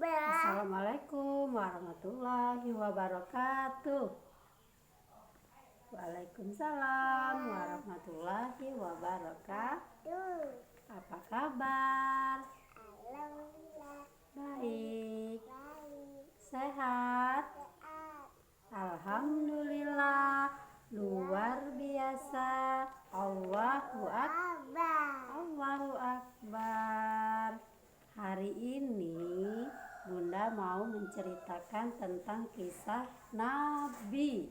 Assalamualaikum warahmatullahi wabarakatuh. Waalaikumsalam warahmatullahi wabarakatuh. Apa kabar? Alhamdulillah. Baik. Baik. Sehat? Sehat. Alhamdulillah. Luar biasa. Allahu Akbar. Allahu Akbar. Hari ini Bunda mau menceritakan tentang kisah Nabi.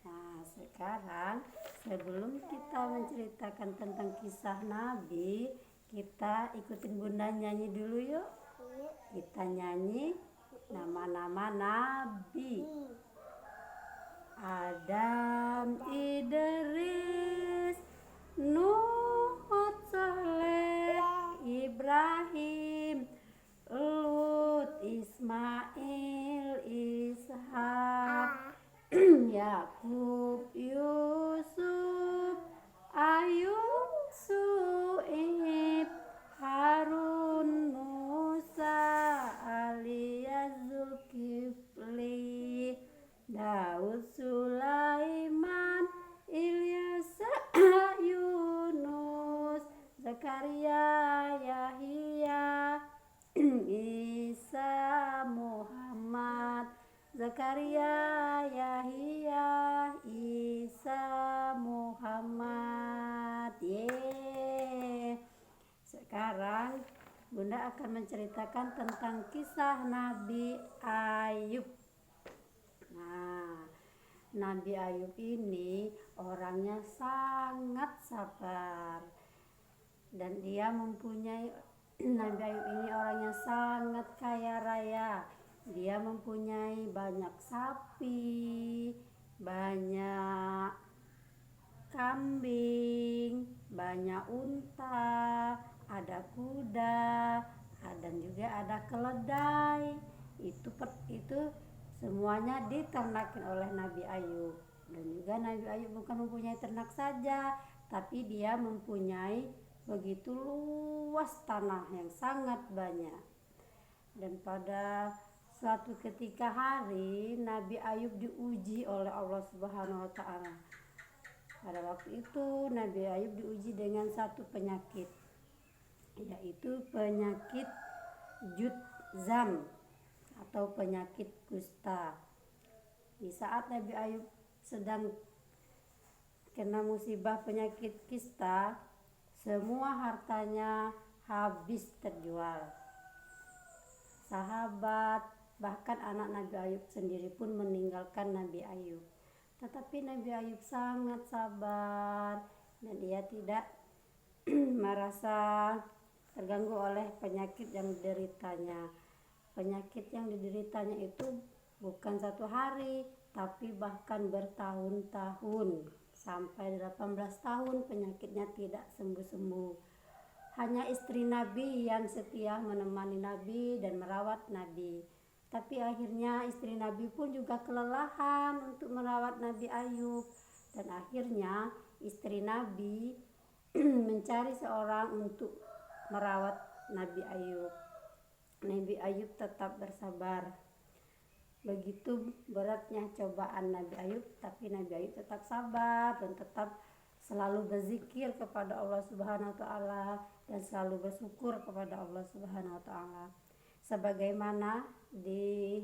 Nah, sekarang sebelum kita menceritakan tentang kisah Nabi, kita ikutin Bunda nyanyi dulu yuk. Kita nyanyi nama-nama Nabi. Adam, Idris, Nuh, Saleh, Ibrahim, Lut, Ismail, Ishak, Yakub, Yusuf, Ayub, Su'ib, Harun, Musa, alias Zulkifli, Daud, Sulaiman, Ilyas, Yunus, Zakaria, Yahya, Isa, Muhammad, Zakaria, Yahya, Isa, Muhammad. Sekarang Bunda akan menceritakan tentang kisah Nabi Ayub. Nah, Nabi Ayub ini orangnya sangat sabar. Dan dia mempunyai Nabi Ayub ini orangnya sangat kaya raya. Dia mempunyai banyak sapi, banyak kambing, banyak unta, ada kuda, dan juga ada keledai. Itu semuanya diternakin oleh Nabi Ayub. Dan juga Nabi Ayub bukan mempunyai ternak saja, tapi dia mempunyai begitu luas tanah yang sangat banyak. Dan pada suatu ketika hari Nabi Ayub diuji oleh Allah Subhanahu wa taala. Pada waktu itu Nabi Ayub diuji dengan satu penyakit, yaitu penyakit judzam atau penyakit kusta. Di saat Nabi Ayub sedang kena musibah penyakit kista, semua hartanya habis terjual. Sahabat, bahkan anak Nabi Ayub sendiri pun meninggalkan Nabi Ayub. Tetapi Nabi Ayub sangat sabar dan dia tidak merasa terganggu oleh penyakit yang dideritanya. Penyakit yang dideritanya itu bukan satu hari, tapi bahkan bertahun-tahun. Sampai 18 tahun penyakitnya tidak sembuh-sembuh. Hanya istri Nabi yang setia menemani Nabi dan merawat Nabi. Tapi akhirnya istri Nabi pun juga kelelahan untuk merawat Nabi Ayub. Dan akhirnya istri Nabi mencari seorang untuk merawat Nabi Ayub. Nabi Ayub tetap bersabar. Begitu beratnya cobaan Nabi Ayub, tapi Nabi Ayub tetap sabar dan tetap selalu berzikir kepada Allah Subhanahu wa taala dan selalu bersyukur kepada Allah Subhanahu wa taala. Sebagaimana di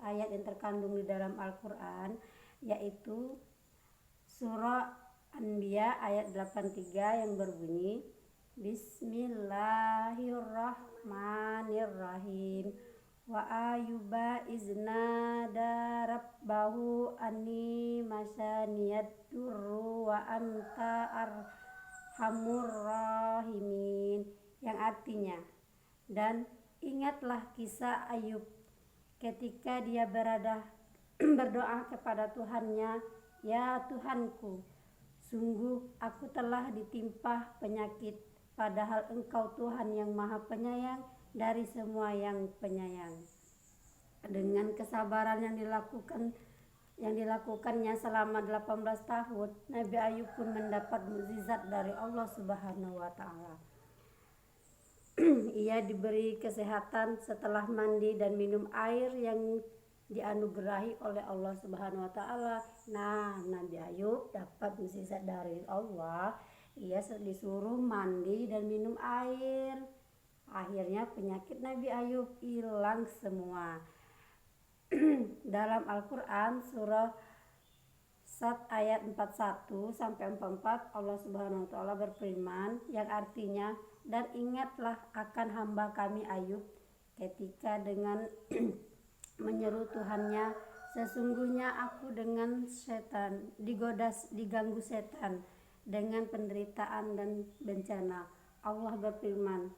ayat yang terkandung di dalam Al-Qur'an, yaitu surah Anbiya ayat 83 yang berbunyi Bismillahirrahmanirrahim. Wa ayyuba iznada rabbahu anni masaniyad durru wa anta arhamur rahimin, yang artinya, dan ingatlah kisah Ayub ketika dia berdoa kepada Tuhannya, ya Tuhanku, sungguh aku telah ditimpa penyakit, padahal Engkau Tuhan yang Maha Penyayang dari semua yang penyayang. Dengan kesabaran yang dilakukannya selama 18 tahun, Nabi Ayub pun mendapat mukjizat dari Allah Subhanahu wa taala. ia diberi kesehatan setelah mandi dan minum air yang dianugerahi oleh Allah Subhanahu wa taala. Nah, Nabi Ayub dapat mukjizat dari Allah. Ia disuruh mandi dan minum air. Akhirnya penyakit Nabi Ayub hilang semua. Dalam Al-Qur'an surah Sad ayat 41 sampai 44 Allah Subhanahu wa taala berfirman yang artinya, dan ingatlah akan hamba kami Ayub ketika dengan menyeru Tuhannya, sesungguhnya aku dengan setan diganggu setan dengan penderitaan dan bencana. Allah berfirman,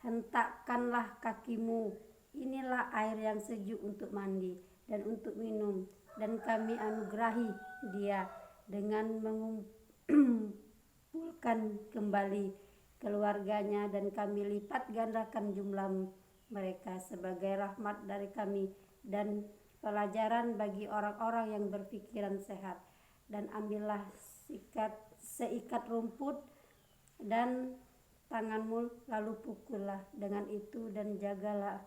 hentakkanlah kakimu, inilah air yang sejuk untuk mandi dan untuk minum, dan kami anugerahi dia dengan mengumpulkan kembali keluarganya, dan kami lipat gandakan jumlah mereka sebagai rahmat dari kami dan pelajaran bagi orang-orang yang berpikiran sehat. Dan ambillah seikat rumput dan tanganmu, lalu pukullah dengan itu, dan janganlah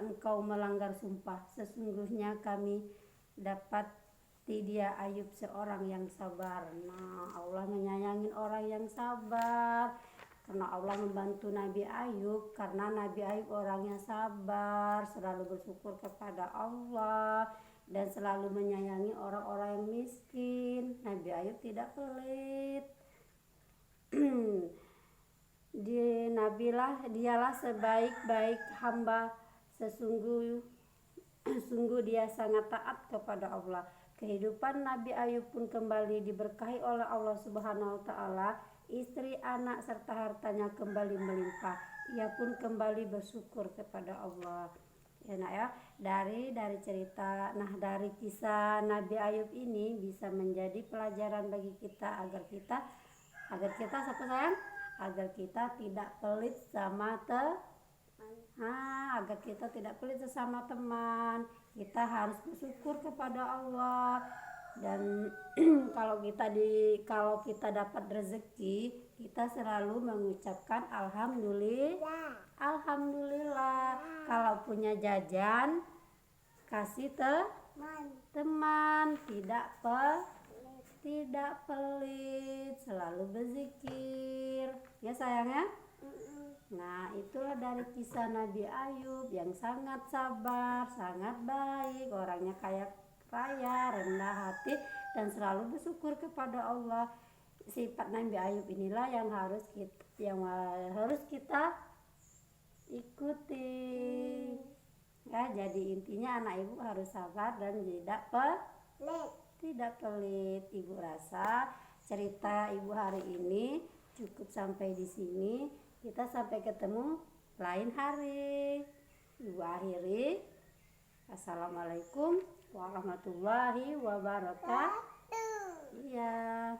engkau melanggar sumpah. Sesungguhnya kami dapati dia Ayub seorang yang sabar. Nah, Allah menyayangi orang yang sabar karena Allah membantu Nabi Ayub, karena Nabi Ayub orangnya sabar, selalu bersyukur kepada Allah dan selalu menyayangi orang-orang yang miskin. Nabi Ayub tidak pelit. Dialah sebaik-baik hamba, sungguh dia sangat taat kepada Allah. Kehidupan Nabi Ayub pun kembali diberkahi oleh Allah Subhanahu wa taala. Istri, anak serta hartanya kembali melimpah. Ia pun kembali bersyukur kepada Allah. Ya nak ya, dari cerita, dari kisah Nabi Ayub ini bisa menjadi pelajaran bagi kita agar kita siapa sayang? Agar kita tidak pelit sama agar kita tidak pelit sesama teman. Kita harus bersyukur kepada Allah. Dan kalau kita dapat rezeki, kita selalu mengucapkan alhamdulillah. Kalau punya jajan, kasih teman, tidak pelit, selalu berzikir. Ya sayangnya. Nah, itulah dari kisah Nabi Ayub yang sangat sabar, sangat baik, orangnya kaya raya, rendah hati, dan selalu bersyukur kepada Allah. Sifat Nabi Ayub inilah yang harus kita ikuti. Ya, jadi intinya anak ibu harus sabar dan tidak pelit. Ibu rasa cerita ibu hari ini cukup sampai di sini. Kita sampai ketemu lain hari. Ibu akhiri. Assalamualaikum warahmatullahi wabarakatuh. Iya.